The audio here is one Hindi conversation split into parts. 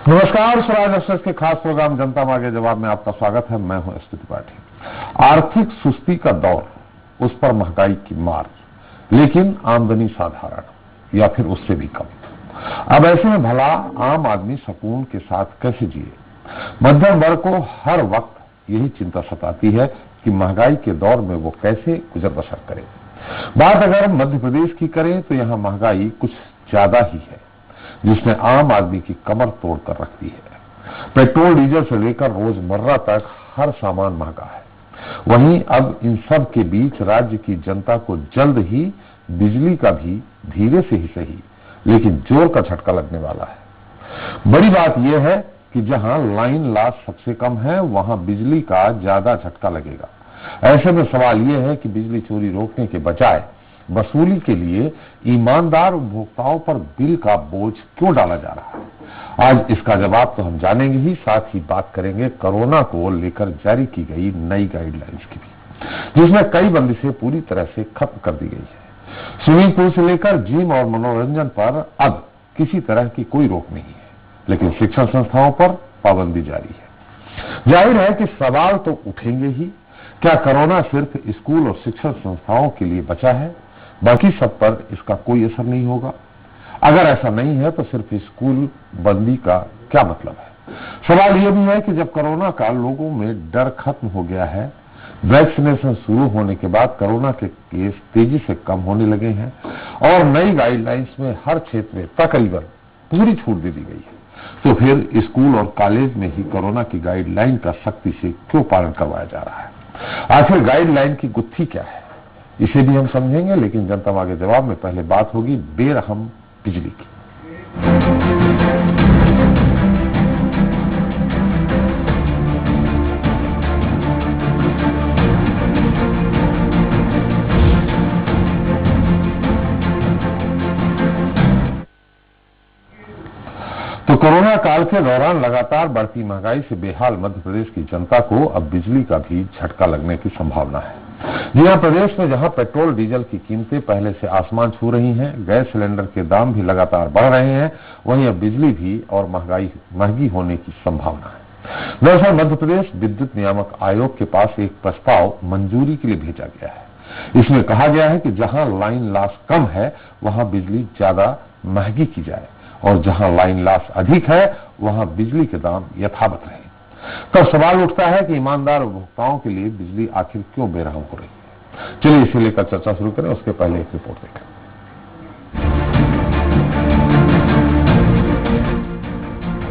नमस्कार, स्वराज एक्सप्रेस के खास प्रोग्राम जनता मांगे जवाब में आपका स्वागत है। मैं हूं एसपी त्रिपाठी। आर्थिक सुस्ती का दौर, उस पर महंगाई की मार, लेकिन आमदनी साधारण या फिर उससे भी कम। अब ऐसे में भला आम आदमी सुकून के साथ कैसे जिए? मध्यम वर्ग को हर वक्त यही चिंता सताती है कि महंगाई के दौर में वो कैसे गुजर बसर करे। बात अगर मध्य प्रदेश की करें तो यहाँ महंगाई कुछ ज्यादा ही है, जिसने आम आदमी की कमर तोड़ कर रख दी है। पेट्रोल डीजल से लेकर रोजमर्रा तक हर सामान महंगा है। वहीं अब इन सब के बीच राज्य की जनता को जल्द ही बिजली का भी धीरे से ही सही लेकिन जोर का झटका लगने वाला है। बड़ी बात यह है कि जहां लाइन लॉस सबसे कम है वहां बिजली का ज्यादा झटका लगेगा। ऐसे में सवाल यह है कि बिजली चोरी रोकने के बजाय वसूली के लिए ईमानदार उपभोक्ताओं पर बिल का बोझ क्यों डाला जा रहा है? आज इसका जवाब तो हम जानेंगे ही, साथ ही बात करेंगे कोरोना को लेकर जारी की गई नई गाइडलाइंस की भी, जिसमें कई बंदिशें पूरी तरह से खत्म कर दी गई है। स्विमिंग पूल से लेकर जिम और मनोरंजन पर अब किसी तरह की कोई रोक नहीं है, लेकिन शिक्षण संस्थाओं पर पाबंदी जारी है। जाहिर है कि सवाल तो उठेंगे ही, क्या कोरोना सिर्फ स्कूल और शिक्षण संस्थाओं के लिए बचा है, बाकी सब पर इसका कोई असर नहीं होगा? अगर ऐसा नहीं है तो सिर्फ स्कूल बंदी का क्या मतलब है? सवाल यह भी है कि जब कोरोना का लोगों में डर खत्म हो गया है, वैक्सीनेशन शुरू होने के बाद कोरोना के केस तेजी से कम होने लगे हैं और नई गाइडलाइंस में हर क्षेत्र में तकरीबन पूरी छूट दे दी गई है, तो फिर स्कूल और कॉलेज में ही कोरोना की गाइडलाइन का सख्ती से क्यों पालन करवाया जा रहा है? आखिर गाइडलाइन की गुत्थी क्या है, इसे भी हम समझेंगे। लेकिन जनता मांगे जवाब में पहले बात होगी बेरहम बिजली की। तो कोरोना काल के दौरान लगातार बढ़ती महंगाई से बेहाल मध्य प्रदेश की जनता को अब बिजली का भी झटका लगने की संभावना है। जी हां, प्रदेश में जहां पेट्रोल डीजल की कीमतें पहले से आसमान छू रही हैं, गैस सिलेंडर के दाम भी लगातार बढ़ रहे हैं, वहीं अब बिजली भी और महंगी होने की संभावना है। दरअसल मध्य प्रदेश विद्युत नियामक आयोग के पास एक प्रस्ताव मंजूरी के लिए भेजा गया है। इसमें कहा गया है कि जहां लाइन लॉस कम है वहां बिजली ज्यादा महंगी की जाए और जहां लाइन लॉस अधिक है वहां बिजली के दाम यथावत रहे। तो सवाल उठता है कि ईमानदार उपभोक्ताओं के लिए बिजली आखिर क्यों बेरहम हो रही है? चलिए इसे लेकर चर्चा शुरू करें, उसके पहले एक रिपोर्ट देखें।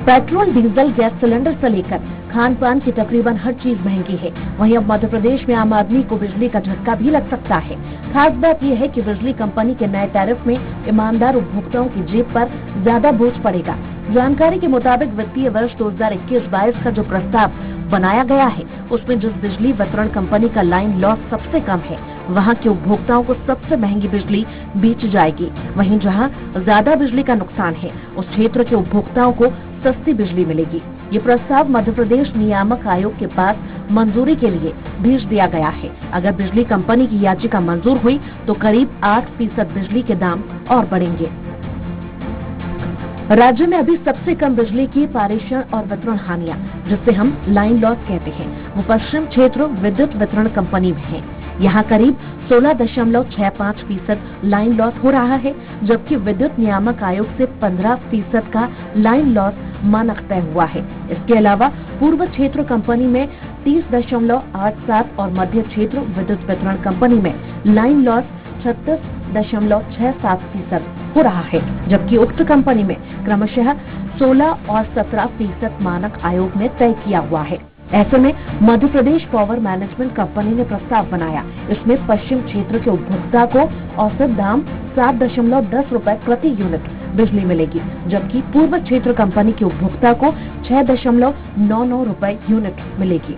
पेट्रोल डीजल गैस सिलेंडर से लेकर खान पान की तकरीबन हर चीज महंगी है। वहीं अब मध्य प्रदेश में आम आदमी को बिजली का झटका भी लग सकता है। खास बात यह है कि बिजली कंपनी के नए टैरिफ में ईमानदार उपभोक्ताओं की जेब पर ज्यादा बोझ पड़ेगा। जानकारी के मुताबिक वित्तीय वर्ष 2021-22 का जो प्रस्ताव बनाया गया है, उसमें जिस बिजली वितरण कंपनी का लाइन लॉस सबसे कम है, वहां के उपभोक्ताओं को सबसे महंगी बिजली बेची जाएगी। वहीं जहां ज्यादा बिजली का नुकसान है, उस क्षेत्र के उपभोक्ताओं को सस्ती बिजली मिलेगी। ये प्रस्ताव मध्य प्रदेश नियामक आयोग के पास मंजूरी के लिए भेज दिया गया है। अगर बिजली कंपनी की याचिका मंजूर हुई तो करीब 8% बिजली के दाम और बढ़ेंगे। राज्य में अभी सबसे कम बिजली की पारेषण और वितरण हानियां, जिसे हम लाइन लॉस कहते हैं, वो पश्चिम क्षेत्र विद्युत वितरण कंपनी में है। यहाँ करीब 16.65% लाइन लॉस हो रहा है, जबकि विद्युत नियामक आयोग से 15% का लाइन लॉस मानक तय हुआ है। इसके अलावा पूर्व क्षेत्र कंपनी में 30.87 और मध्य क्षेत्र विद्युत वितरण कंपनी में लाइन लॉस 36.67% हो रहा है, जबकि उक्त कंपनी में क्रमशः 16 और 17% मानक आयोग ने तय किया हुआ है। ऐसे में Madhya Pradesh power management company ने प्रस्ताव बनाया। इसमें पश्चिम क्षेत्र के उपभोक्ता को औसत दाम 7.10 रुपए प्रति यूनिट बिजली मिलेगी, जबकि पूर्व क्षेत्र कंपनी के उपभोक्ता को 6.99 रुपए यूनिट मिलेगी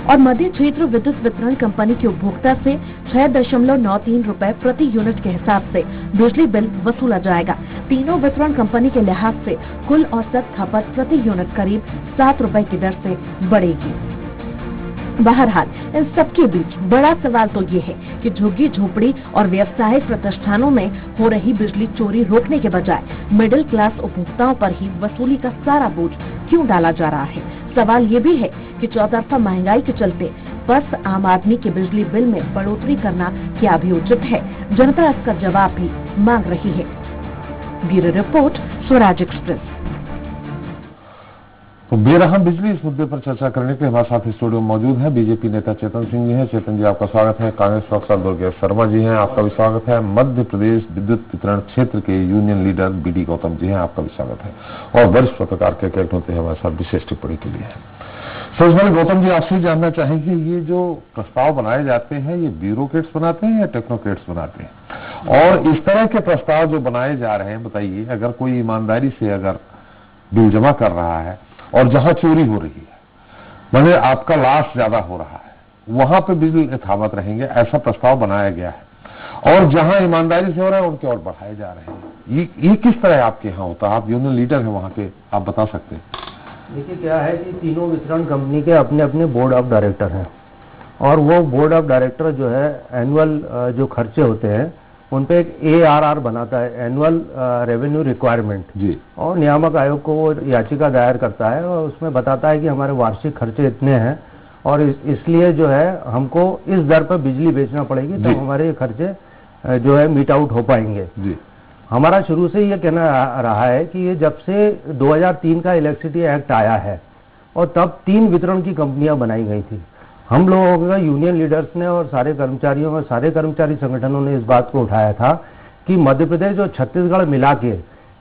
और मध्य क्षेत्र विद्युत वितरण कंपनी के उपभोक्ता से 6.93 रुपए प्रति यूनिट के हिसाब से बिजली बिल वसूला जाएगा। तीनों वितरण कंपनी के लिहाज से कुल औसत खपत प्रति यूनिट करीब 7 रुपए की दर से बढ़ेगी। बहरहाल इन सबके बीच बड़ा सवाल तो ये है कि झुग्गी झोपड़ी और व्यवसायिक प्रतिष्ठानों में हो रही बिजली चोरी रोकने के बजाय मिडिल क्लास उपभोक्ताओं पर ही वसूली का सारा बोझ क्यों डाला जा रहा है। सवाल ये भी है कि चौतरफा महंगाई के चलते बस आम आदमी के बिजली बिल में बढ़ोतरी करना क्या भी उचित है। जनता इसका जवाब भी मांग रही है। Bureau report, Swaraj express. तो बेरहम बिजली, इस मुद्दे पर चर्चा करने के लिए हमारे साथ स्टूडियो में मौजूद है बीजेपी नेता चेतन सिंह जी हैं। चेतन जी, आपका स्वागत है। कांग्रेस प्रवक्ता दुर्गेश शर्मा जी हैं, आपका भी स्वागत है। मध्य प्रदेश विद्युत वितरण क्षेत्र के union leader BD Gautam ji हैं, आपका भी स्वागत है। और वरिष्ठ पत्रकार के कैट होते हैं हमारे साथ विशेष टिप्पणी के लिए। सबसे पहले गौतम जी, आपसे जानना चाहेंगे, ये जो प्रस्ताव बनाए जाते हैं ये ब्यूरोक्रेट्स बनाते हैं या टेक्नोक्रेट्स बनाते हैं? और इस तरह के प्रस्ताव जो बनाए जा रहे हैं, बताइए, अगर कोई ईमानदारी से अगर बिल जमा कर रहा है और जहां चोरी हो रही है, माने आपका लॉस ज्यादा हो रहा है, वहां पे बिल यथावत रहेंगे, ऐसा प्रस्ताव बनाया गया है। और जहां ईमानदारी से हो रहा है उनके और बढ़ाए जा रहे हैं। ये किस तरह आपके यहाँ होता है? आप यूनियन लीडर हैं वहां के, आप बता सकते हैं। देखिए, क्या है कि तीनों वितरण कंपनी के अपने अपने बोर्ड ऑफ डायरेक्टर हैं और वो बोर्ड ऑफ डायरेक्टर जो है एनुअल जो खर्चे होते हैं उन पे एक ARR बनाता है, एनुअल रेवेन्यू रिक्वायरमेंट जी, और नियामक आयोग को वो याचिका दायर करता है और उसमें बताता है कि हमारे वार्षिक खर्चे इतने हैं और इसलिए जो है हमको इस दर पर बिजली बेचना पड़ेगी, तब हमारे ये खर्चे जो है मीट आउट हो पाएंगे जी। हमारा शुरू से ये कहना रहा है कि ये जब से 2003 का इलेक्ट्रिसिटी एक्ट आया है और तब 3 वितरण की कंपनियां बनाई गई थी। हम लोगों का यूनियन लीडर्स ने और सारे कर्मचारियों और सारे कर्मचारी संगठनों ने इस बात को उठाया था कि मध्य प्रदेश और छत्तीसगढ़ मिला के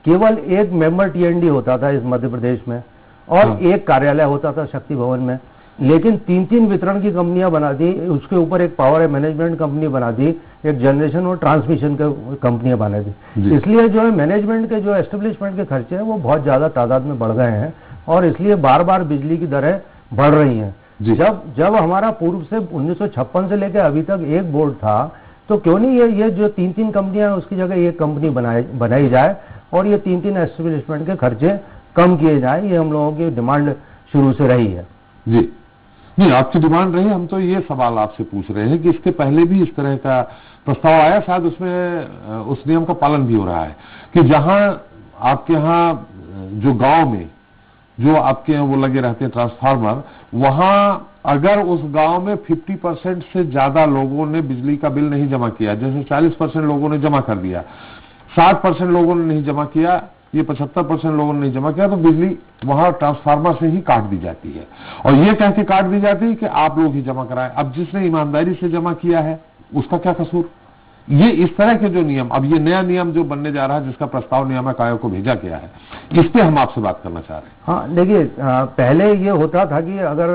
केवल एक मेंबर TND होता था इस मध्य प्रदेश में और एक कार्यालय होता था शक्ति भवन में, लेकिन 3 वितरण की कंपनियां बना दी, उसके ऊपर एक पावर मैनेजमेंट कंपनी बना दी, एक जनरेशन और ट्रांसमिशन कंपनियां बना दी। इसलिए जो है मैनेजमेंट के जो एस्टेब्लिशमेंट के खर्चे हैं वो बहुत ज्यादा तादाद में बढ़ गए हैं और इसलिए बार बार बिजली की दरें बढ़ रही हैं। जब हमारा पूर्व से 1956 से लेकर अभी तक एक बोर्ड था, तो क्यों नहीं ये जो 3 कंपनियां हैं उसकी जगह एक कंपनी बनाई जाए और ये 3 एस्टेब्लिशमेंट के खर्चे कम किए जाए। ये हम लोगों की डिमांड शुरू से रही है जी। नहीं, आपकी डिमांड रही। हम तो ये सवाल आपसे पूछ रहे हैं कि इसके पहले भी इस तरह का प्रस्ताव आया, शायद उसमें उस नियम का पालन भी हो रहा है कि जहां आपके यहाँ जो गांव में जो आपके यहाँ वो लगे रहते हैं ट्रांसफार्मर, वहां अगर उस गांव में 50% से ज्यादा लोगों ने बिजली का बिल नहीं जमा किया, जैसे 40% लोगों ने जमा कर दिया, 60% लोगों ने नहीं जमा किया, ये 75% लोगों ने नहीं जमा किया, तो बिजली वहां ट्रांसफार्मर से ही काट दी जाती है और ये कह के काट दी जाती है कि आप लोग ही जमा कराएं। अब जिसने ईमानदारी से जमा किया है उसका क्या कसूर? ये इस तरह के जो नियम, अब ये नया नियम जो बनने जा रहा है जिसका प्रस्ताव नियामक आयोग को भेजा गया है, इस पे हम आपसे बात करना चाह रहे हैं। हाँ, देखिए, पहले ये होता था कि अगर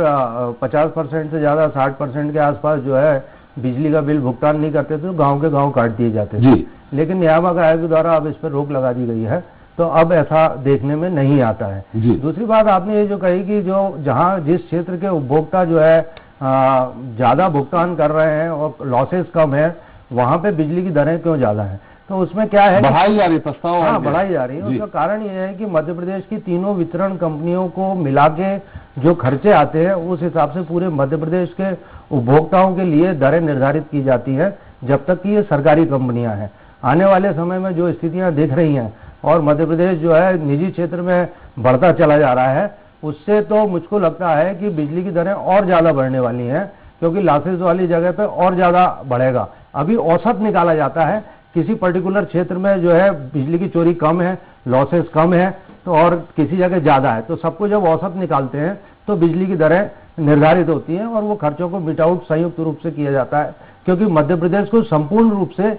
50% से ज्यादा 60% के आसपास जो है बिजली का बिल भुगतान नहीं करते तो गांव के गांव काट दिए जाते थे, लेकिन नियामक आयोग द्वारा अब इस पर रोक लगा दी गई है, तो अब ऐसा देखने में नहीं आता है। दूसरी बात आपने ये जो कही कि जहां जिस क्षेत्र के उपभोक्ता जो है ज्यादा भुगतान कर रहे हैं और लॉसेस कम है, वहां पे बिजली की दरें क्यों ज्यादा है, तो उसमें क्या है, बढ़ाई जा रही प्रस्ताव। हाँ, बढ़ाई जा रही है। उसका कारण ये है कि मध्य प्रदेश की तीनों वितरण कंपनियों को मिला के जो खर्चे आते हैं उस हिसाब से पूरे मध्य प्रदेश के उपभोक्ताओं के लिए दरें निर्धारित की जाती है, जब तक कि ये सरकारी कंपनियां हैं। आने वाले समय में जो स्थितियां दिख रही हैं और मध्य प्रदेश जो है निजी क्षेत्र में बढ़ता चला जा रहा है, उससे तो मुझको लगता है कि बिजली की दरें और ज्यादा बढ़ने वाली हैं, क्योंकि लॉसेस वाली जगह पे और ज्यादा बढ़ेगा। अभी औसत निकाला जाता है, किसी पर्टिकुलर क्षेत्र में जो है बिजली की चोरी कम है, लॉसेस कम है, तो और किसी जगह ज्यादा है, तो सबको जब औसत निकालते हैं तो बिजली की दरें निर्धारित होती हैं और वो खर्चों को मिट आउट संयुक्त रूप से किया जाता है, क्योंकि मध्य प्रदेश को संपूर्ण रूप से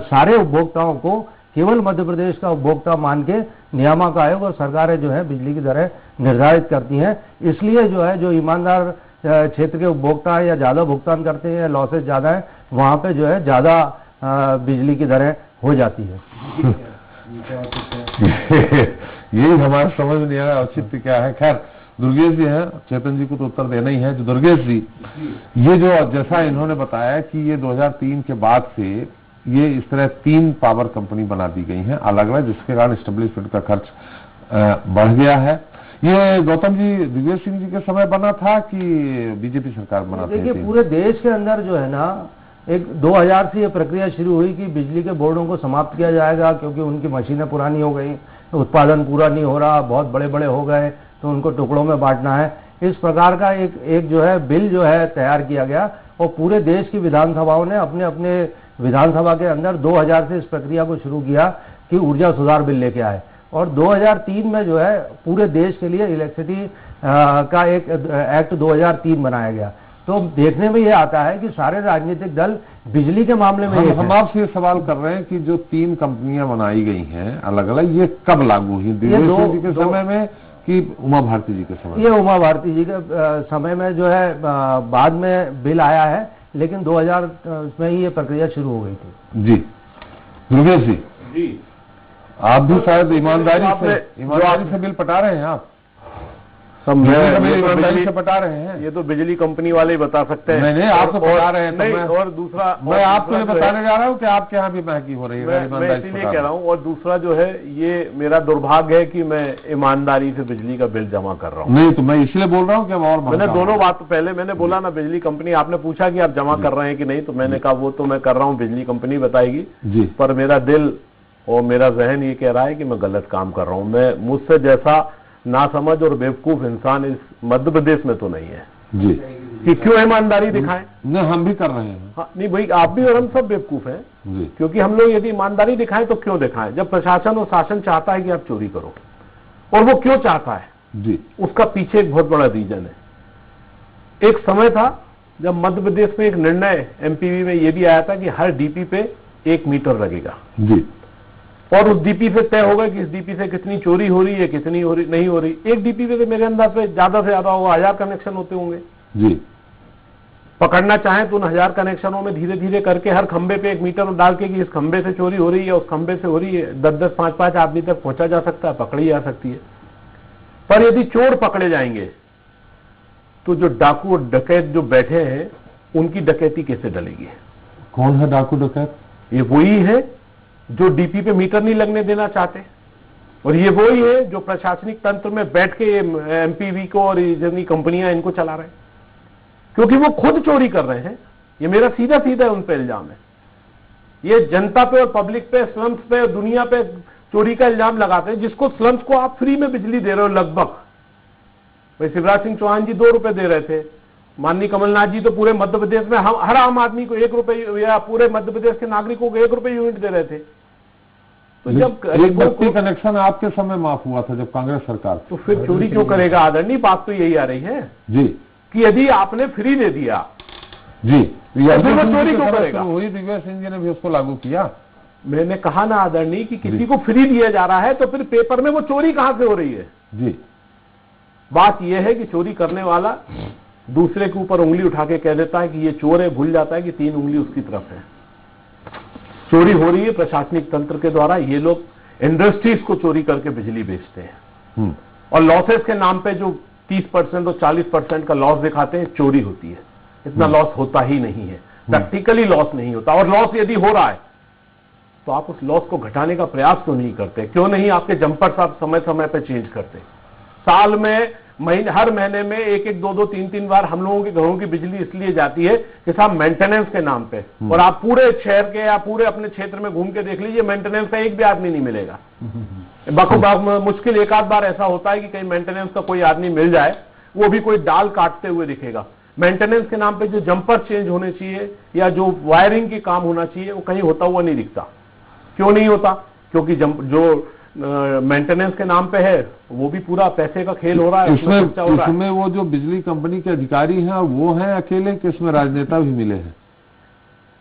सारे उपभोक्ताओं को केवल मध्य प्रदेश का उपभोक्ता मान के नियामक आयोग और सरकारें जो है बिजली की दरें निर्धारित करती हैं। इसलिए जो है जो ईमानदार क्षेत्र के उपभोक्ता है या ज्यादा भुगतान करते हैं या लॉसेस ज्यादा है, वहां पे जो है ज्यादा बिजली की दरें हो जाती है। यही हमारा समझ नहीं आया औचित्य क्या है। खैर, दुर्गेश जी हैं, चेतन जी को तो उत्तर देना ही है। जो दुर्गेश जी, ये जो जैसा इन्होंने बताया कि ये 2003 के बाद से ये इस तरह 3 पावर कंपनी बना दी गई हैं अलग अलग, जिसके कारण एस्टेब्लिशमेंट का खर्च बढ़ गया है। ये गौतम जी दिग्विजय सिंह जी के समय बना था कि बीजेपी सरकार बना था? देखिए, पूरे देश के अंदर जो है ना, एक 2000 से ये प्रक्रिया शुरू हुई कि बिजली के बोर्डों को समाप्त किया जाएगा, क्योंकि उनकी मशीनें पुरानी हो गई, उत्पादन पूरा नहीं हो रहा, बहुत बड़े बड़े हो गए, तो उनको टुकड़ों में बांटना है। इस प्रकार का एक जो है बिल जो है तैयार किया गया, और पूरे देश की विधानसभाओं ने अपने अपने विधानसभा के अंदर 2000 से इस प्रक्रिया को शुरू किया कि ऊर्जा सुधार बिल लेके आए, और 2003 में जो है पूरे देश के लिए इलेक्ट्रिसिटी का एक एक्ट 2003 बनाया गया। तो देखने में ये आता है कि सारे राजनीतिक दल बिजली के मामले में हम आपसे ये सवाल कर रहे हैं कि जो 3 कंपनियां बनाई गई हैं अलग अलग, ये कब लागू हुई? दिग्विजय सिंह जी के समय में कि उमा भारती जी के समय? ये उमा भारती जी के समय में जो है बाद में बिल आया है, लेकिन 2000 में ही ये प्रक्रिया शुरू हो गई थी। जी दुर्गेश जी, आप भी शायद ईमानदारी से बिल पटा रहे हैं। आप सब ईमानदारी से पटा रहे हैं। ये तो बिजली कंपनी वाले ही बता सकते हैं। नहीं, आप तो पटा रहे हैं। नहीं, और दूसरा मैं आपको ये बताने जा रहा हूँ कि आपके यहाँ भी महंगी हो रही है। मैं इसीलिए कह रहा हूँ। और दूसरा जो है, ये मेरा दुर्भाग्य है कि मैं ईमानदारी से बिजली का बिल जमा कर रहा हूँ। नहीं, तो मैं इसलिए बोल रहा हूँ कि और मैंने दोनों बात, पहले मैंने बोला ना बिजली कंपनी, आपने पूछा कि आप जमा कर रहे हैं कि नहीं, तो मैंने कहा वो तो मैं कर रहा हूँ, बिजली कंपनी बताएगी जी, पर मेरा दिल और मेरा जहन ये कह रहा है कि मैं गलत काम कर रहा हूँ। मैं मुझसे जैसा नासमझ और बेवकूफ इंसान इस मध्य प्रदेश में तो नहीं है जी, कि क्यों ईमानदारी दिखाएं। नहीं, हम भी कर रहे हैं। हाँ, नहीं भाई, आप भी और हम सब बेवकूफ हैं जी, क्योंकि हम लोग यदि ईमानदारी दिखाएं तो क्यों दिखाएं, जब प्रशासन और शासन चाहता है कि आप चोरी करो। और वो क्यों चाहता है जी, उसका पीछे एक बहुत बड़ा रीजन है। एक समय था जब मध्य प्रदेश में एक निर्णय एमपीवी में यह भी आया था कि हर डीपी पे 1 मीटर लगेगा जी, और उस डीपी से तय होगा कि इस डीपी से कितनी चोरी हो रही है, कितनी हो रही नहीं हो रही। एक डीपी पे तो मेरे अंदाज से ज्यादा होगा 1000 कनेक्शन होते होंगे जी। पकड़ना चाहें तो उन 1000 कनेक्शनों में धीरे धीरे करके हर खंबे पे 1 मीटर डाल के कि इस खंबे से चोरी हो रही है, उस खंबे से हो रही है, 10-10, 5-5 आदमी तक पहुंचा जा सकता है, पकड़ी जा सकती है। पर यदि चोर पकड़े जाएंगे तो जो डाकू और डकैत जो बैठे हैं उनकी डकैती कैसे डलेगी? कौन है डाकू डकैत? ये वही है जो डीपी पे मीटर नहीं लगने देना चाहते, और ये वही है जो प्रशासनिक तंत्र में बैठ के एमपीवी को और जितनी कंपनियां इनको चला रहे हैं, क्योंकि वो खुद चोरी कर रहे हैं। ये मेरा सीधा सीधा उन पे इल्जाम है। ये जनता पे और पब्लिक पे, स्लम्स पे और दुनिया पे चोरी का इल्जाम लगाते हैं, जिसको स्लम्स को आप फ्री में बिजली दे रहे हो लगभग। भाई शिवराज सिंह चौहान जी 2 रुपए दे रहे थे, माननीय कमलनाथ जी तो पूरे मध्य प्रदेश में हर आम आदमी को 1 रुपए, या पूरे मध्य प्रदेश के नागरिकों को 1 रुपए यूनिट दे रहे थे। तो जब व्यक्ति कनेक्शन आपके समय माफ हुआ था जब कांग्रेस सरकार, तो फिर चोरी क्यों करेगा आदरणीय? बात तो यही आ रही है जी कि यदि आपने फ्री दे दिया जी, चोरी क्यों करेगा? हुई, दिग्विजय सिंह जी ने भी उसको लागू किया। मैंने कहा ना आदरणीय कि किसी को फ्री दिया जा रहा है तो फिर पेपर में वो चोरी कहां से हो रही है? जी, बात यह है कि चोरी करने वाला दूसरे के ऊपर उंगली उठा के कह देता है कि ये चोर है, भूल जाता है कि 3 उंगली उसकी तरफ है। चोरी हो रही है प्रशासनिक तंत्र के द्वारा। ये लोग इंडस्ट्रीज को चोरी करके बिजली बेचते हैं, और लॉसेस के नाम पे जो 30% और 40% का लॉस दिखाते हैं, चोरी होती है। इतना लॉस होता ही नहीं है, प्रैक्टिकली लॉस नहीं होता। और लॉस यदि हो रहा है तो आप उस लॉस को घटाने का प्रयास क्यों नहीं करते? क्यों नहीं आपके जंपर्स आप समय समय पे चेंज करते? साल में हर महीने में 1-1, 2-2, 3-3 बार हम लोगों के घरों की बिजली इसलिए जाती है कि साहब मेंटेनेंस के नाम पे, और आप पूरे शहर के या पूरे अपने क्षेत्र में घूम के देख लीजिए, मेंटेनेंस का एक भी आदमी नहीं मिलेगा। मुश्किल 1 आध बार ऐसा होता है कि कहीं मेंटेनेंस का कोई आदमी मिल जाए, वो भी कोई डाल काटते हुए दिखेगा। मेंटेनेंस के नाम पे जो जंपर चेंज होने चाहिए या जो वायरिंग की काम होना चाहिए, वो कहीं होता हुआ नहीं दिखता। क्यों नहीं होता? क्योंकि जो मेंटेनेंस के नाम पे है वो भी पूरा पैसे का खेल हो रहा है। इसमें वो जो बिजली कंपनी के अधिकारी हैं वो हैं अकेले, कि इसमें राजनेता भी मिले हैं?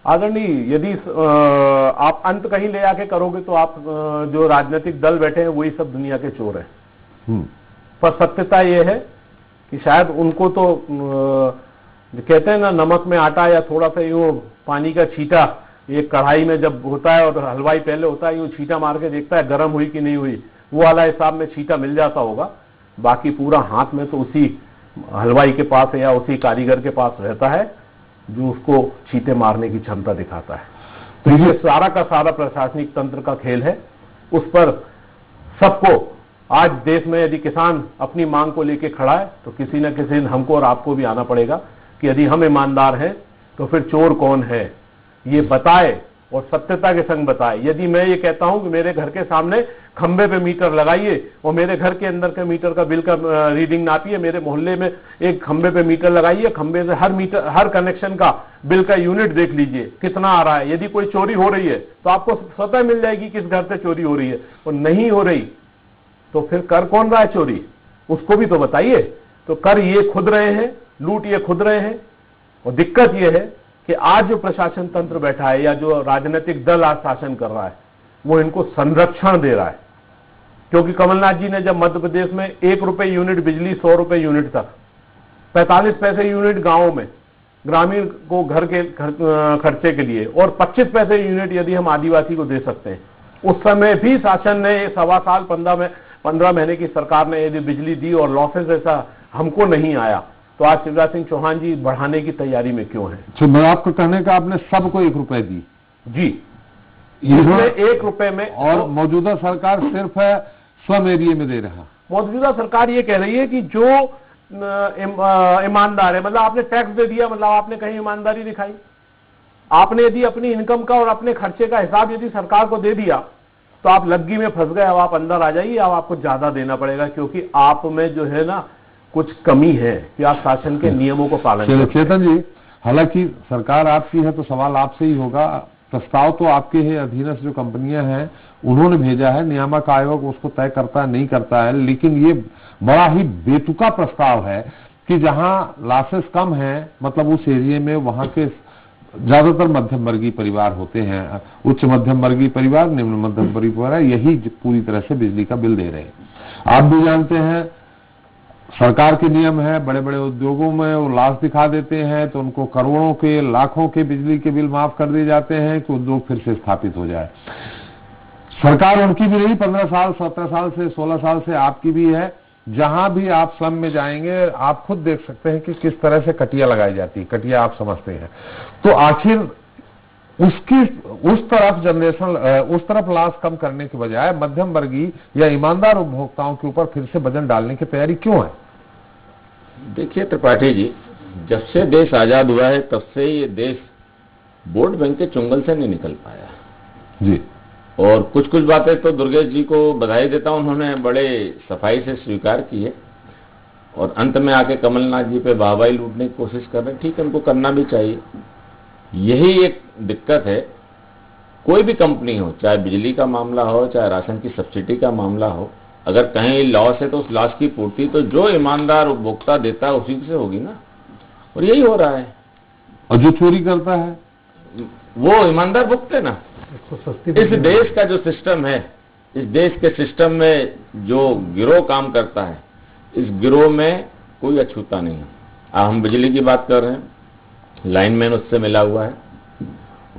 आदरणीय, यदि आप अंत कहीं ले आके करोगे तो आप जो राजनीतिक दल बैठे हैं वही सब दुनिया के चोर हैं। पर सत्यता ये है कि शायद उनको तो कहते हैं ना, नमक में आटा या थोड़ा सा यूं पानी का छींटा एक कढ़ाई में जब होता है, और हलवाई पहले होता है यूं छींटा मार के देखता है गर्म हुई कि नहीं हुई, वो वाला हिसाब में छींटा मिल जाता होगा। बाकी पूरा हाथ में तो उसी हलवाई के पास या उसी कारीगर के पास रहता है जो उसको छींटे मारने की क्षमता दिखाता है। तो ये सारा का सारा प्रशासनिक तंत्र का खेल है। उस पर सबको आज देश में यदि किसान अपनी मांग को लेकर खड़ा है तो किसी न किसी दिन हमको और आपको भी आना पड़ेगा कि यदि हम ईमानदार हैं तो फिर चोर कौन है ये बताए और सत्यता के संग बताए। यदि मैं ये कहता हूं कि मेरे घर के सामने खंबे पे मीटर लगाइए और मेरे घर के अंदर के मीटर का बिल का रीडिंग नापिए, मेरे मोहल्ले में एक खंबे पे मीटर लगाइए, खंबे से हर कनेक्शन का बिल का यूनिट देख लीजिए कितना आ रहा है। यदि कोई चोरी हो रही है तो आपको स्वतः मिल जाएगी किस घर से चोरी हो रही है, और नहीं हो रही तो फिर कर कौन रहा है चोरी, उसको भी तो बताइए। तो कर ये खुद रहे हैं, लूट ये खुद रहे हैं। और दिक्कत ये है कि आज जो प्रशासन तंत्र बैठा है या जो राजनीतिक दल आज शासन कर रहा है वो इनको संरक्षण दे रहा है। क्योंकि कमलनाथ जी ने जब मध्य प्रदेश में 1 रुपए यूनिट बिजली 100 रुपए यूनिट तक, 45 पैसे यूनिट गांवों में ग्रामीण को घर के खर्चे के लिए और 25 पैसे यूनिट यदि हम आदिवासी को दे सकते हैं, उस समय भी शासन ने 1.25 साल 15 महीने की सरकार ने यदि बिजली दी और लॉसेस ऐसा हमको नहीं आया, तो आज शिवराज सिंह चौहान जी बढ़ाने की तैयारी में क्यों है? तो मैं आपको कहने का आपने सबको 1 रुपए दी जी, इसमें 1 रुपए में, और मौजूदा सरकार सिर्फ स्वयं एरिया में दे रहा। मौजूदा सरकार ये कह रही है कि जो ईमानदार है, मतलब आपने टैक्स दे दिया, मतलब आपने कहीं ईमानदारी दिखाई? आपने यदि अपनी इनकम का और अपने खर्चे का हिसाब यदि सरकार को दे दिया तो आप लग्गी में फंस गए। अब आप अंदर आ जाइए, अब आपको ज्यादा देना पड़ेगा क्योंकि आप में जो है ना कुछ कमी है कि आप शासन के नियमों को पालन करें। चेतन जी, हालांकि सरकार आपकी है तो सवाल आपसे ही होगा, प्रस्ताव तो आपके है, अधीनस्थ जो कंपनियां हैं उन्होंने भेजा है, नियामक आयोग उसको तय करता है नहीं करता है, लेकिन ये बड़ा ही बेतुका प्रस्ताव है कि जहां लॉसेस कम है, मतलब उस एरिया में वहां के ज्यादातर मध्यम वर्गीय परिवार होते हैं, उच्च मध्यम वर्गीय परिवार, निम्न मध्यम वर्गीय परिवार, यही पूरी तरह से बिजली का बिल दे रहे हैं। आप भी जानते हैं सरकार के नियम है, बड़े बड़े उद्योगों में वो लाश दिखा देते हैं तो उनको करोड़ों के लाखों के बिजली के बिल माफ कर दिए जाते हैं कि उद्योग फिर से स्थापित हो जाए। सरकार उनकी भी नहीं, 15 साल 17 साल से 16 साल से आपकी भी है। जहां भी आप स्लम में जाएंगे आप खुद देख सकते हैं कि किस तरह से कटिया लगाई जाती है, कटिया आप समझते हैं। तो आखिर उसकी उस तरफ लाश कम करने के बजाय मध्यम वर्गीय या ईमानदार उपभोक्ताओं के ऊपर फिर से वजन डालने की तैयारी क्यों है? देखिए त्रिपाठी जी, जब से देश आजाद हुआ है तब से ये देश वोट बैंक के चुंगल से नहीं निकल पाया जी। और कुछ कुछ बातें तो दुर्गेश जी को बधाई देता हूं, उन्होंने बड़े सफाई से स्वीकार की है और अंत में आके कमलनाथ जी पे वाहवाही लूटने की कोशिश कर रहे हैं। ठीक है, उनको करना भी चाहिए। यही एक दिक्कत है, कोई भी कंपनी हो, चाहे बिजली का मामला हो, चाहे राशन की सब्सिडी का मामला हो, अगर कहीं लॉस है तो उस लॉस की पूर्ति तो जो ईमानदार उपभोक्ता देता है उसी से होगी ना, और यही हो रहा है। और जो चोरी करता है वो ईमानदार भुगते ना। इस देश का जो सिस्टम है, इस देश के सिस्टम में जो गिरोह काम करता है, इस गिरोह में कोई अछूता नहीं है। हम बिजली की बात कर रहे हैं, लाइनमैन उससे मिला हुआ है,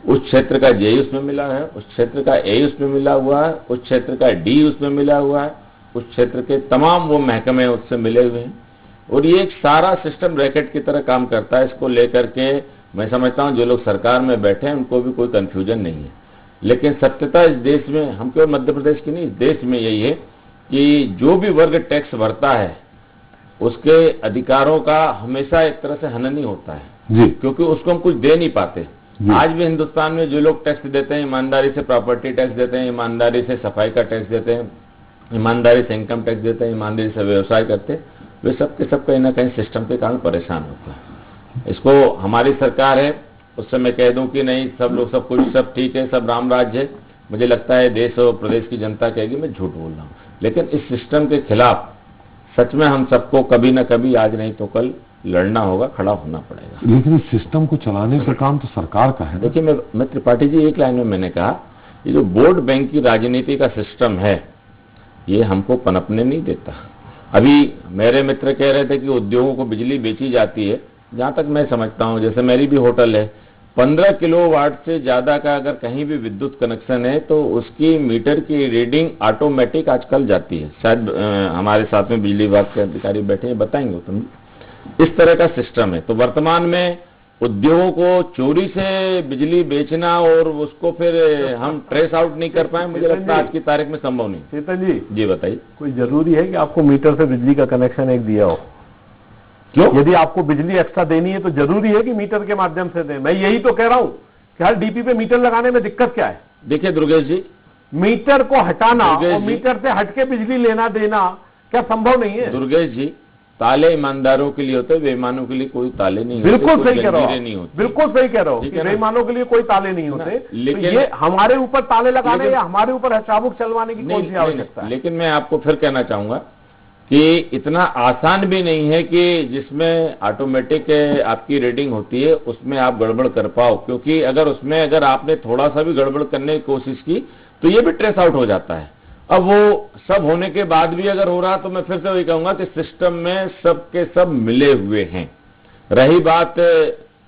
उस क्षेत्र का जेई उसमें मिला है, उस क्षेत्र का ए उसमें मिला हुआ है, उस क्षेत्र का डी उसमें मिला हुआ है, उस क्षेत्र के तमाम वो महकमे उससे मिले हुए हैं और ये एक सारा सिस्टम रैकेट की तरह काम करता है। इसको लेकर के मैं समझता हूं जो लोग सरकार में बैठे हैं उनको भी कोई कंफ्यूजन नहीं है। लेकिन सत्यता इस देश में, हम केवल मध्य प्रदेश की नहीं, इस देश में यही है कि जो भी वर्ग टैक्स भरता है उसके अधिकारों का हमेशा एक तरह से हनन ही होता है जी, क्योंकि उसको हम कुछ दे नहीं पाते। आज भी हिंदुस्तान में जो लोग टैक्स देते हैं, ईमानदारी से प्रॉपर्टी टैक्स देते हैं, ईमानदारी से सफाई का टैक्स देते हैं, ईमानदारी से इनकम टैक्स देते हैं, ईमानदारी से व्यवसाय करते हैं, वे सब के सब कहीं ना कहीं सिस्टम के कारण परेशान होते हैं। इसको हमारी सरकार है, उससे मैं कह दूं कि नहीं सब लोग सब कुछ सब ठीक है, सब राम राज्य है, मुझे लगता है देश और प्रदेश की जनता कहेगी मैं झूठ बोल रहा हूं। लेकिन इस सिस्टम के खिलाफ सच में हम सबको कभी ना कभी, आज नहीं तो कल लड़ना होगा, खड़ा होना पड़ेगा। लेकिन इस सिस्टम को चलाने का काम तो सरकार का है। देखिए मैं त्रिपाठी जी एक लाइन में मैंने कहा, ये जो वोट बैंक की राजनीति का सिस्टम है ये हमको पनपने नहीं देता। अभी मेरे मित्र कह रहे थे कि उद्योगों को बिजली बेची जाती है, जहां तक मैं समझता हूं, जैसे मेरी भी होटल है, 15 किलोवाट से ज्यादा का अगर कहीं भी विद्युत कनेक्शन है तो उसकी मीटर की रीडिंग ऑटोमेटिक आजकल जाती है। शायद हमारे साथ में बिजली विभाग के अधिकारी बैठे हैं, बताएंगे तुम। इस तरह का सिस्टम है। तो वर्तमान में उद्योगों को चोरी से बिजली बेचना और उसको फिर हम ट्रेस आउट नहीं कर पाए, मुझे लगता है आज की तारीख में संभव नहीं। चेतन जी बताइए। कोई जरूरी है कि आपको मीटर से बिजली का कनेक्शन एक दिया हो? क्यों? यदि आपको बिजली एक्स्ट्रा देनी है तो जरूरी है कि मीटर के माध्यम से दें। मैं यही तो कह रहा हूं कि हर डीपी पे मीटर लगाने में दिक्कत क्या है? देखिए दुर्गेश जी, मीटर को हटाना और मीटर से हटके बिजली लेना देना क्या संभव नहीं है? दुर्गेश जी, ताले ईमानदारों के लिए होते हैं, बेईमानों के लिए कोई ताले नहीं होते। बिल्कुल सही कह रहा हूं, नहीं होते। बिल्कुल सही कह रहा हूं कि बेईमानों के लिए कोई ताले नहीं होते। लेकिन ये हमारे ऊपर ताले लगाने या हमारे ऊपर चाबुक चलवाने की कौन सी आवश्यकता है? लेकिन मैं आपको फिर कहना चाहूंगा कि इतना आसान भी नहीं है कि जिसमें ऑटोमेटिक आपकी रीडिंग होती है उसमें आप गड़बड़ कर पाओ, क्योंकि अगर आपने थोड़ा सा भी गड़बड़ करने की कोशिश की तो ये भी ट्रेस आउट हो जाता है। अब वो सब होने के बाद भी अगर हो रहा तो मैं फिर से वही कहूंगा कि सिस्टम में सब के सब मिले हुए हैं। रही बात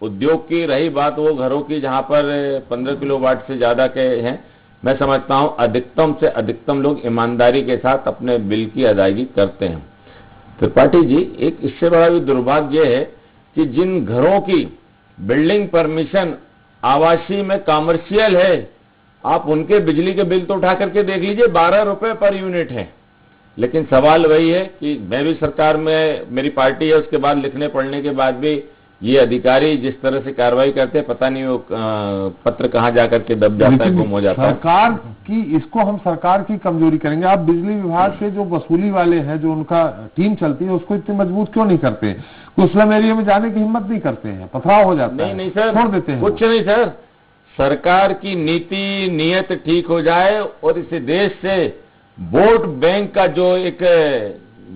उद्योग की, रही बात वो घरों की जहां पर 15 किलोवाट से ज्यादा के हैं, मैं समझता हूं अधिकतम से अधिकतम लोग ईमानदारी के साथ अपने बिल की अदायगी करते हैं। त्रिपाठी जी, एक इससे बड़ा भी दुर्भाग्य है कि जिन घरों की बिल्डिंग परमिशन आवासीय में कॉमर्शियल है, आप उनके बिजली के बिल तो उठा करके देख लीजिए, 12 रुपए पर यूनिट है। लेकिन सवाल वही है कि मैं भी सरकार में, मेरी पार्टी है, उसके बाद लिखने पढ़ने के बाद भी ये अधिकारी जिस तरह से कार्रवाई करते हैं, पता नहीं वो पत्र कहां जाकर के दब जाता है, गुम हो जाता है। सरकार की, इसको हम सरकार की कमजोरी करेंगे। आप बिजली विभाग के जो वसूली वाले हैं, जो उनका टीम चलती है, उसको इतनी मजबूत क्यों नहीं करते? कुछ स्लम एरिया में जाने की हिम्मत नहीं करते हैं, पथराव हो जाता है। नहीं सर, छोड़ देते हैं। कुछ नहीं सर, सरकार की नीति नियत ठीक हो जाए और इस देश से वोट बैंक का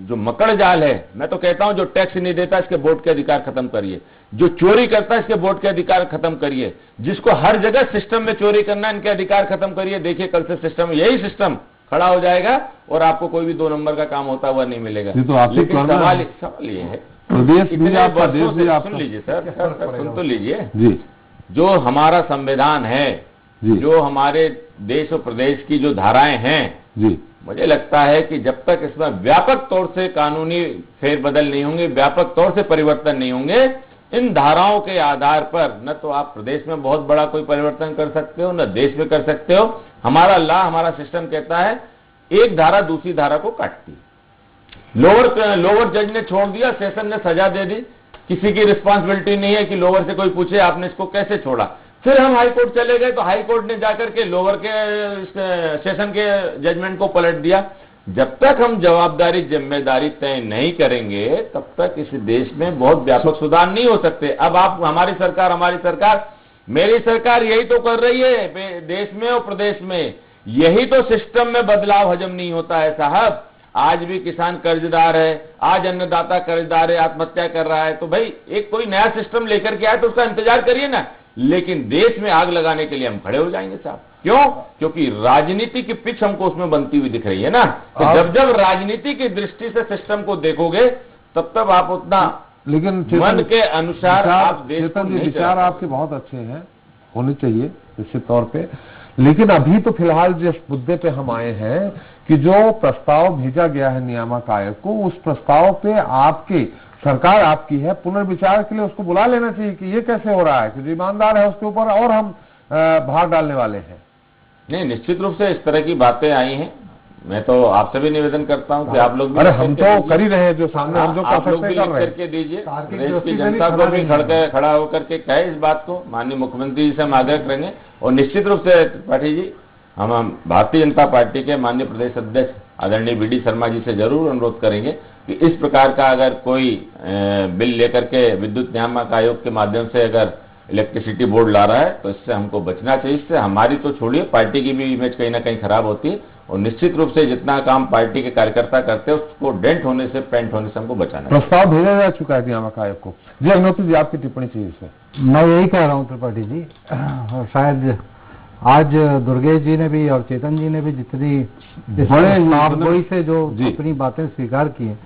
जो मकड़ जाल है, मैं तो कहता हूं जो टैक्स नहीं देता इसके वोट के अधिकार खत्म करिए, जो चोरी करता है इसके वोट के अधिकार खत्म करिए, जिसको हर जगह सिस्टम में चोरी करना इनके अधिकार खत्म करिए। देखिए कल से यही सिस्टम खड़ा हो जाएगा और आपको कोई भी 2 नंबर का काम होता हुआ नहीं मिलेगा। लेकिन सवाल ये है, सुन लीजिए सर, सुन तो लीजिए जी, जो हमारा संविधान है, जो हमारे देश और प्रदेश की जो धाराएं हैं जी, मुझे लगता है कि जब तक इसमें व्यापक तौर से कानूनी फेरबदल नहीं होंगे, व्यापक तौर से परिवर्तन नहीं होंगे, इन धाराओं के आधार पर न तो आप प्रदेश में बहुत बड़ा कोई परिवर्तन कर सकते हो, न देश में कर सकते हो। हमारा सिस्टम कहता है एक धारा दूसरी धारा को काटती है। लोअर जज ने छोड़ दिया, सेशन ने सजा दे दी, किसी की रिस्पांसिबिलिटी नहीं है कि लोअर से कोई पूछे आपने इसको कैसे छोड़ा। फिर हम हाई कोर्ट चले गए तो हाई कोर्ट ने जाकर के लोअर के सेशन के जजमेंट को पलट दिया। जब तक हम जिम्मेदारी तय नहीं करेंगे तब तक इस देश में बहुत व्यापक सुधार नहीं हो सकते। अब आप हमारी सरकार, मेरी सरकार यही तो कर रही है देश में और प्रदेश में। यही तो सिस्टम में बदलाव हजम नहीं होता है साहब। आज भी किसान कर्जदार है, आज अन्नदाता कर्जदार है, आत्महत्या कर रहा है। तो भाई एक कोई नया सिस्टम लेकर के आए तो उसका इंतजार करिए ना। लेकिन देश में आग लगाने के लिए हम खड़े हो जाएंगे साहब। क्यों? क्योंकि राजनीति की पिच हमको उसमें बनती हुई दिख रही है ना। तो जब राजनीति की दृष्टि से सिस्टम को देखोगे तब आप उतना, लेकिन मन के अनुसार आप देश को नहीं। विचार आपके बहुत अच्छे हैं, होने चाहिए निश्चित तौर पे। लेकिन अभी तो फिलहाल जिस मुद्दे पे हम आए हैं कि जो प्रस्ताव भेजा गया है नियामक आयोग को, उस प्रस्ताव पे आपकी सरकार आपकी है, पुनर्विचार के लिए उसको बुला लेना चाहिए कि ये कैसे हो रहा है कि जो ईमानदार है उसके ऊपर और हम भार डालने वाले हैं। नहीं, निश्चित रूप से इस तरह की बातें आई हैं। मैं तो आपसे भी निवेदन करता हूं कि आप लोग भी, अरे हम तो कर ही रहे हैं, जो सामने हम जो आप लोग भी लिख करके दीजिए, देश की जनता को भी खड़ा होकर के कहे इस बात को। माननीय मुख्यमंत्री जी से हम आग्रह करेंगे। और निश्चित रूप से त्रिपाठी जी, हम भारतीय जनता पार्टी के माननीय प्रदेश अध्यक्ष आदरणीय वीडी शर्मा जी से जरूर अनुरोध करेंगे कि इस प्रकार का अगर कोई बिल लेकर के विद्युत नियामक आयोग के माध्यम से अगर इलेक्ट्रिसिटी बोर्ड ला रहा है तो इससे हमको बचना चाहिए। इससे हमारी तो छोड़िए, पार्टी की भी इमेज कहीं ना कहीं खराब होती है। और निश्चित रूप से जितना काम पार्टी के कार्यकर्ता करते हैं उसको डेंट होने से, पेंट होने से हमको बचाना है। प्रस्ताव भेजा जा चुका है नियामक आयोग को। जी अग्निहोत्री जी, आपकी टिप्पणी चाहिए इसमें। मैं यही कह रहा हूँ त्रिपाठी जी, शायद आज दुर्गेश जी ने भी और चेतन जी ने भी जितनी बड़े से जो अपनी बातें स्वीकार की हैं,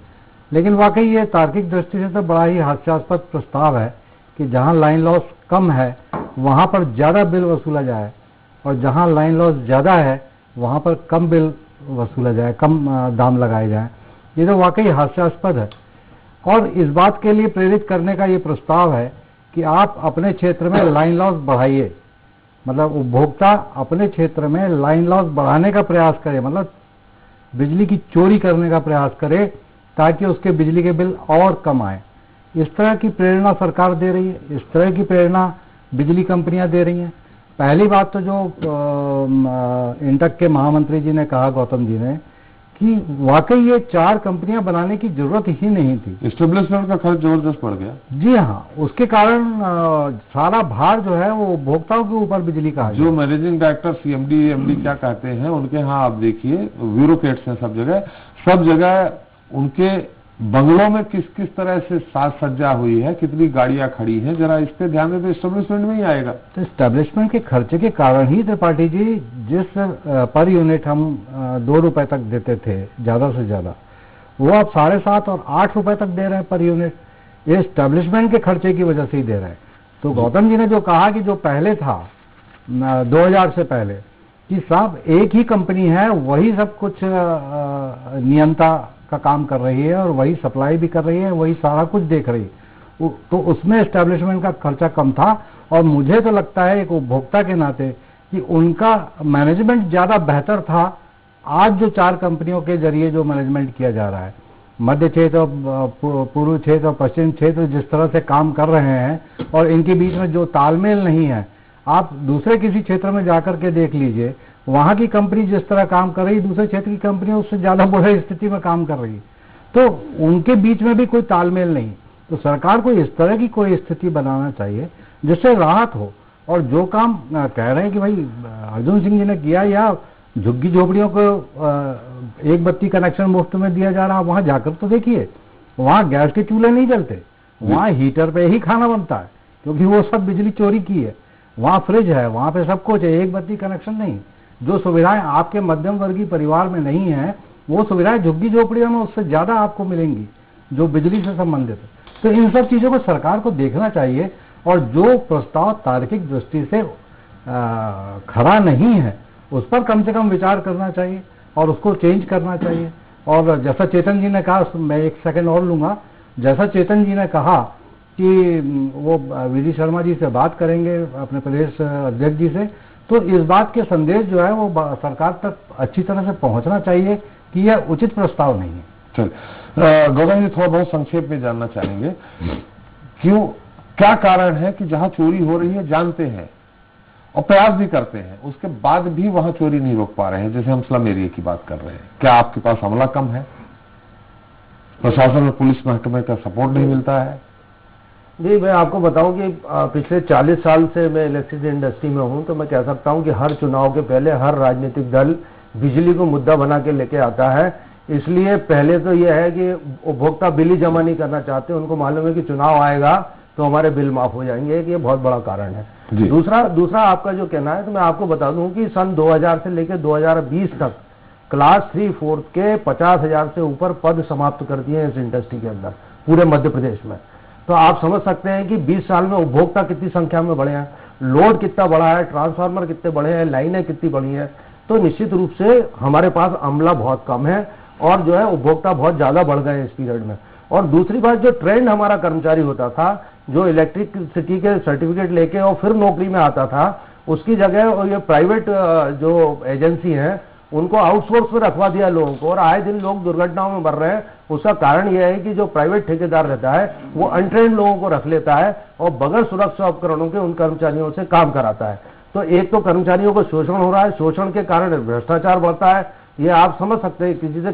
लेकिन वाकई ये तार्किक दृष्टि से तो बड़ा ही हास्यास्पद प्रस्ताव है कि जहां लाइन लॉस कम है वहां पर ज्यादा बिल वसूला जाए और जहां लाइन लॉस ज्यादा है वहां पर कम बिल वसूला जाए, कम दाम लगाए जाए। ये तो वाकई हास्यास्पद है। और इस बात के लिए प्रेरित करने का ये प्रस्ताव है कि आप अपने क्षेत्र में लाइन लॉस बढ़ाइए, मतलब उपभोक्ता अपने क्षेत्र में लाइन लॉस बढ़ाने का प्रयास करे, मतलब बिजली की चोरी करने का प्रयास करे ताकि उसके बिजली के बिल और कम आए। इस तरह की प्रेरणा सरकार दे रही है, इस तरह की प्रेरणा बिजली कंपनियां दे रही हैं। पहली बात तो जो इंटक के महामंत्री जी ने कहा, गौतम जी ने, कि वाकई ये 4 कंपनियां बनाने की जरूरत ही नहीं थी। एस्टेब्लिशमेंट का खर्च जबरदस्त बढ़ गया। जी हाँ, उसके कारण सारा भार जो है वो उपभोक्ताओं के ऊपर बिजली का है। जो मैनेजिंग डायरेक्टर सीएमडी एमडी क्या कहते हैं, उनके यहाँ आप देखिए ब्यूरोक्रेट्स हैं सब जगह उनके बंगलों में किस किस तरह से साज सज्जा हुई है, कितनी गाड़ियां खड़ी हैं, जरा इस पे ध्यान दें तो एस्टेब्लिशमेंट में ही आएगा। तो एस्टेब्लिशमेंट के खर्चे के कारण ही त्रिपाठी जी जिस पर यूनिट हम 2 रुपए तक देते थे ज्यादा से ज्यादा, वो अब 7.5 और 8 रुपए तक दे रहे हैं पर यूनिट। ये एस्टेब्लिशमेंट के खर्चे की वजह से ही दे रहे हैं। तो गौतम जी ने जो कहा कि जो पहले था 2000 से पहले कि साहब एक ही कंपनी है, वही सब कुछ नियंत्रण का काम कर रही है और वही सप्लाई भी कर रही है, वही सारा कुछ देख रही है, तो उसमें एस्टेब्लिशमेंट का खर्चा कम था। और मुझे तो लगता है एक उपभोक्ता के नाते कि उनका मैनेजमेंट ज्यादा बेहतर था। आज जो 4 कंपनियों के जरिए जो मैनेजमेंट किया जा रहा है, मध्य क्षेत्र, पूर्व क्षेत्र और पश्चिम क्षेत्र जिस तरह से काम कर रहे हैं और इनके बीच में जो तालमेल नहीं है, आप दूसरे किसी क्षेत्र में जाकर के देख लीजिए, वहां की कंपनी जिस तरह काम कर रही है, दूसरे क्षेत्र की कंपनी उससे ज्यादा बुरी स्थिति में काम कर रही है। तो उनके बीच में भी कोई तालमेल नहीं। तो सरकार को इस तरह की कोई स्थिति बनाना चाहिए जिससे राहत हो। और जो काम कह रहे हैं कि भाई अर्जुन सिंह जी ने किया, या झुग्गी झोपड़ियों को 1 बत्ती कनेक्शन मुफ्त में दिया जा रहा, वहां जाकर तो देखिए, वहां गैस के चूल्हे नहीं जलते, वहां हीटर पे ही खाना बनता है, क्योंकि वो सब बिजली चोरी की है। वहां फ्रिज है, वहां पे सब कुछ है, 1 बत्ती कनेक्शन नहीं। जो सुविधाएं आपके मध्यम वर्गीय परिवार में नहीं है, वो सुविधाएं झुग्गी झोपड़ियों में उससे ज्यादा आपको मिलेंगी जो बिजली से संबंधित है। तो इन सब चीजों को सरकार को देखना चाहिए और जो प्रस्ताव तार्किक दृष्टि से खरा नहीं है उस पर कम से कम विचार करना चाहिए और उसको चेंज करना चाहिए। और जैसा चेतन जी ने कहा, मैं 1 सेकंड और लूंगा, जैसा चेतन जी ने कहा कि वो वीडी शर्मा जी से बात करेंगे, अपने प्रदेश अध्यक्ष जी से, तो इस बात के संदेश जो है वो सरकार तक अच्छी तरह से पहुंचना चाहिए कि यह उचित प्रस्ताव नहीं है। चलिए गौतम जी, थोड़ा बहुत संक्षेप में जानना चाहेंगे, क्या कारण है कि जहां चोरी हो रही है जानते हैं और प्रयास भी करते हैं, उसके बाद भी वहां चोरी नहीं रोक पा रहे हैं? जैसे हम स्लम एरिया की बात कर रहे हैं, क्या आपके पास अमला कम है, प्रशासन और पुलिस महकमे का सपोर्ट नहीं मिलता है? जी, मैं आपको बताऊं कि पिछले 40 साल से मैं इलेक्ट्रिसिटी इंडस्ट्री में हूं, तो मैं कह सकता हूं कि हर चुनाव के पहले हर राजनीतिक दल बिजली को मुद्दा बना के लेके आता है। इसलिए पहले तो यह है कि उपभोक्ता बिल ही जमा नहीं करना चाहते, उनको मालूम है कि चुनाव आएगा तो हमारे बिल माफ हो जाएंगे, कि ये बहुत बड़ा कारण है। दूसरा आपका जो कहना है, तो मैं आपको बता दूं कि सन 2000 से लेकर 2020 तक क्लास 3/4 के 50,000 से ऊपर पद समाप्त कर दिए हैं इस इंडस्ट्री के अंदर पूरे मध्य प्रदेश में। तो आप समझ सकते हैं कि 20 साल में उपभोक्ता कितनी संख्या में बढ़े हैं, लोड कितना बढ़ा है, ट्रांसफार्मर कितने बढ़े हैं, लाइनें कितनी बढ़ी हैं। तो निश्चित रूप से हमारे पास अमला बहुत कम है और जो है उपभोक्ता बहुत ज्यादा बढ़ गए हैं इस पीरियड में। और दूसरी बात, जो ट्रेंड हमारा कर्मचारी होता था, जो इलेक्ट्रिसिटी के सर्टिफिकेट लेके और फिर नौकरी में आता था, उसकी जगह और ये प्राइवेट जो एजेंसी हैं उनको आउटसोर्स पे रखवा दिया लोगों को, और आए दिन लोग दुर्घटनाओं में मर रहे हैं। उसका कारण यह है कि जो प्राइवेट ठेकेदार रहता है वो अनट्रेन्ड लोगों को रख लेता है और बगैर सुरक्षा उपकरणों के उन कर्मचारियों से काम कराता है। तो एक तो कर्मचारियों को शोषण हो रहा है, शोषण के कारण भ्रष्टाचार बढ़ता है। ये आप समझ सकते हैं, किसी से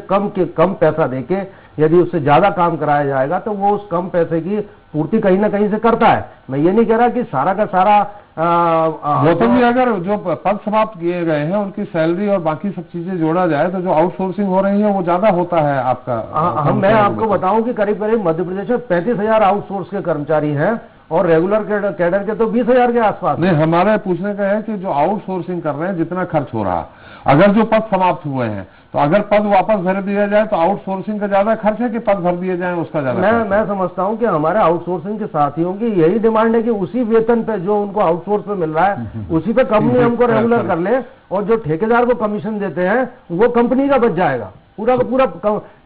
कम पैसा देके यदि उससे ज्यादा काम कराया जाएगा तो वो उस कम पैसे की पूर्ति कहीं ना कहीं से करता है। मैं ये नहीं कह रहा कि सारा का सारा गौतम जी, अगर जो पद समाप्त किए गए हैं उनकी सैलरी और बाकी सब चीजें जोड़ा जाए तो जो आउटसोर्सिंग हो रही है वो ज्यादा होता है आपका? मैं आपको बताऊं कि करीब करीब मध्य प्रदेश में 35,000 आउटसोर्स के कर्मचारी हैं और रेगुलर कैडर के तो 20,000 के आसपास। नहीं, हमारे पूछने का है कि जो आउटसोर्सिंग कर रहे हैं, जितना खर्च हो रहा, अगर जो पद समाप्त हुए हैं तो अगर पद वापस भर दिया जाए तो आउटसोर्सिंग का ज्यादा खर्च है कि पद भर दिए जाए उसका ज्यादा? मैं समझता हूं कि हमारे आउटसोर्सिंग के साथियों की यही डिमांड है कि उसी वेतन पे जो उनको आउटसोर्स पे मिल रहा है उसी पे कंपनी हमको रेगुलर कर ले, और जो ठेकेदार को कमीशन देते हैं वो कंपनी का बच जाएगा, पूरा का पूरा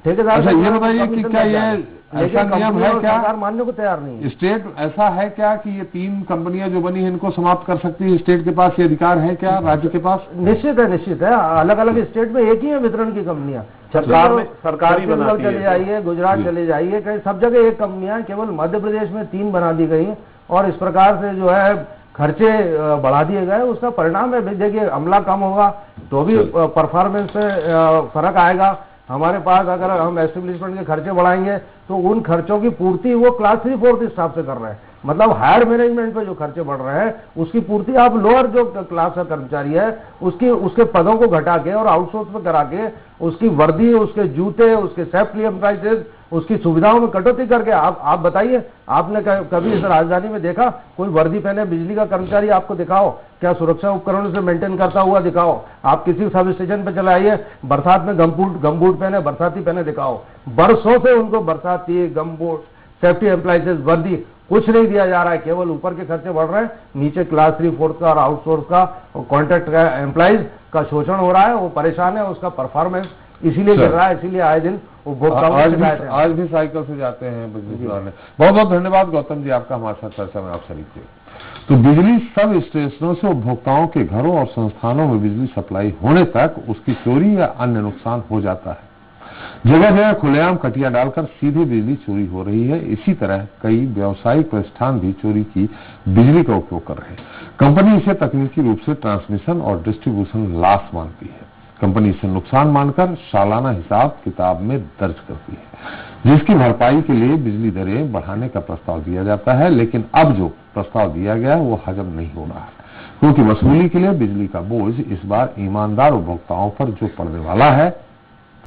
ठेकेदार। अच्छा ये बताइए कि क्या ये ऐसा नियम है क्या, सरकार मानने को तैयार नहीं है। स्टेट ऐसा है क्या कि ये 3 कंपनियां जो बनी हैं इनको समाप्त कर सकती है? स्टेट के पास ये अधिकार है क्या, राज्य के पास? निश्चित है। अलग अलग स्टेट में एक ही है वितरण की कंपनियां। सरकारी बनाती है। चले जाइए, गुजरात चले जाइए, कहीं सब जगह एक कंपनियां, केवल मध्य प्रदेश में 3 बना दी गई हैं और इस प्रकार से जो है खर्चे बढ़ा दिए गए। उसका परिणाम है, देखिए अमला कम होगा तो भी परफॉर्मेंस में फर्क आएगा। हमारे पास अगर हम एस्टेब्लिशमेंट के खर्चे बढ़ाएंगे तो उन खर्चों की पूर्ति वो क्लास 3 4 हिसाब से कर रहे हैं। मतलब हायर मैनेजमेंट पे जो खर्चे बढ़ रहे हैं उसकी पूर्ति आप लोअर जो क्लास का कर्मचारी है उसके पदों को घटा के और आउटसोर्स में करा के उसकी वर्दी, उसके जूते, उसके सेफ्टी एम्प्लॉइज, उसकी सुविधाओं में कटौती करके आप बताइए, आपने कभी इस राजधानी में देखा कोई वर्दी पहने बिजली का कर्मचारी? आपको दिखाओ, क्या सुरक्षा उपकरणों से मेंटेन करता हुआ दिखाओ। आप किसी सब स्टेशन पे चले आइए, बरसात में गमबूट पहने, बरसाती पहने दिखाओ। बरसों से उनको बरसाती, गमबूट, सेफ्टी एम्प्लॉइज, वर्दी कुछ नहीं दिया जा रहा है। केवल ऊपर के खर्चे बढ़ रहे हैं, नीचे क्लास 3 4 का और आउटसोर्स का और कॉन्ट्रैक्ट का एम्प्लॉइज का शोषण हो रहा है। वो परेशान है, उसका परफॉर्मेंस इसीलिए गिर रहा है, इसीलिए आए दिन उपभोक्ताओं आज भी साइकिल से जाते हैं बिजली चलाने। बहुत बहुत धन्यवाद गौतम जी आपका हमारे साथ चर्चा में आप शरीक थे। तो बिजली सब स्टेशनों से उपभोक्ताओं के घरों और संस्थानों में बिजली सप्लाई होने तक उसकी चोरी या अन्य नुकसान हो जाता है। जगह जगह खुलेआम कटिया डालकर सीधे बिजली चोरी हो रही है। इसी तरह कई व्यावसायिक प्रतिष्ठान भी चोरी की बिजली का उपयोग कर रहे हैं। कंपनी इसे तकनीकी रूप से ट्रांसमिशन और डिस्ट्रीब्यूशन लॉस मानती है। कंपनी इसे नुकसान मानकर सालाना हिसाब किताब में दर्ज करती है, जिसकी भरपाई के लिए बिजली दरें बढ़ाने का प्रस्ताव दिया जाता है। लेकिन अब जो प्रस्ताव दिया गया है वो हजम नहीं हो रहा है, क्योंकि वसूली के लिए बिजली का बोझ इस बार ईमानदार उपभोक्ताओं पर जो पड़ने वाला है